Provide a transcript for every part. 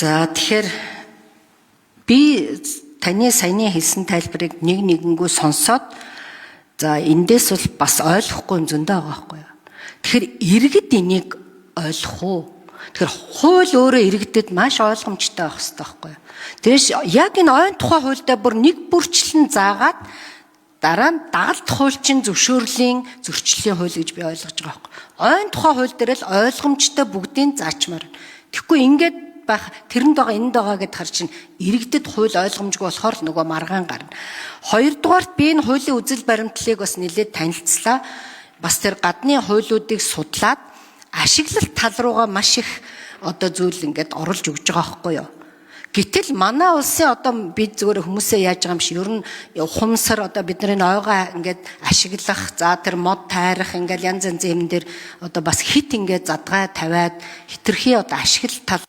За тэгэхээр би таны саяны хэлсэн тайлбарыг нэгнгүү сонсоод за эндээс бол бас ойлгохгүй юм зөндөө байгаа байхгүй юу. Тэгэхээр иргэд энийг ойлгох уу? Тэгэхээр хууль өөрөө иргэдэд маш ойлгомжтой байх хэрэгтэй байхгүй юу. Тэрээс яг энэ ойн тухай хуульдаа бүр нэг бүрчлэн заагаад дараа нь дагалт хуульчин зөвшөөрлийн зөрчлийн хууль гэж би ойлгож байгаа байхгүй. Ойн тухай хууль дээр л ойлгомжтой бүгдийг заачмаар. Тэгэхгүй ингээд байх тэрэнд байгаа энд байгаа гэд хар чинь иргэдэд хууль ойлгомжгүй болохоор л нөгөө маргаан гарна. Хоёрдугаарт би энэ хуулийн үзэл баримтлалыг бас нэлээд танилцлаа. Бас тэр гадны хуулиудыг судлаад ашиглалт тал руугаа маш их зүйл ингээд оруулж өгж байгаа байхгүй юу. Гэтэл манай улсын бид зүгээр хүмүүсээ яаж байгаа юм шиг ер нь ухамсар бидний ойгоо ингээд ашиглах за тэр мод тайрах ингээд янз янзын юм дээр бас хит ингээд задгай тавиад хитрхи ашиглалт тал.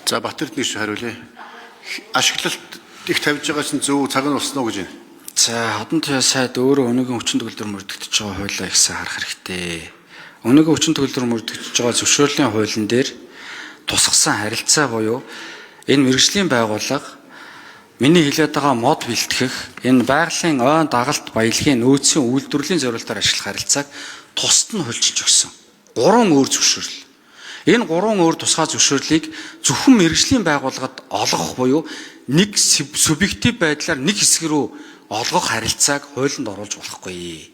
За Батэрд нэг шиг хариулъя. Ашиглалт их тавьж байгаа чинь зөв цаг нь болсон уу гэж байна. За Хотын Туяа сайд өөрөө өнөөгийн хүчин төгөлдөр мөрдөгдөж байгаа хуулиа ихсэн харах хэрэгтэй. Өнөөгийн хүчин төгөлдөр мөрдөгдөж байгаа зөвшөөрлийн хуулийн дээр тусгасан харилцаа буюу энэ мэргэжлийн байгууллага миний хэлээд байгаа мод бэлтгэх энэ байгалийн ойн дагалт баялагын нөөцийн үйлдвэрлэлийн зорилтоор ашиглах харилцааг тусад нь хөлжиж өгсөн. 3 өөр зөвшөөрөл. Энэ 3 өөр тусгай зөвшөөрлийг зөвхөн мэргэжлийн байгууллагад олгох буюу нэг субъектив байдлаар нэг хэсэг рүү олгох харилцааг хуулинд оруулж болохгүй.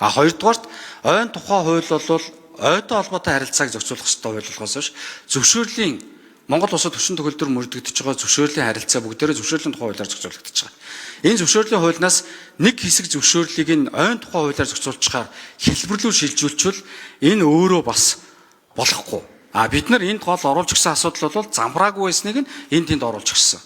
Хоёрдугаарт ойн тухай хууль бол ойтой холбоотой харилцааг зохицуулах ёстой хууль болохоос биш зөвшөөрлийн Монгол улсад хүчин төгөлдөр мөрдөгдөж байгаа зөвшөөрлийн харилцаа бүгдээрээ зөвшөөрлийн тухай хуулиар зохицуулагдаж байгаа. Энэ зөвшөөрлийн хуулиас нэг хэсэг зөвшөөрлийг энэ ойн тухай хуулиар зохицуулчихаар хэлбэрлүү шилжүүлчихвэл энэ өөрөө бас болохгүй. Бид нар энд гол оруулж өгсөн асуудал бол замбраагүй байсныг нь энд тэнд оруулж өгсөн.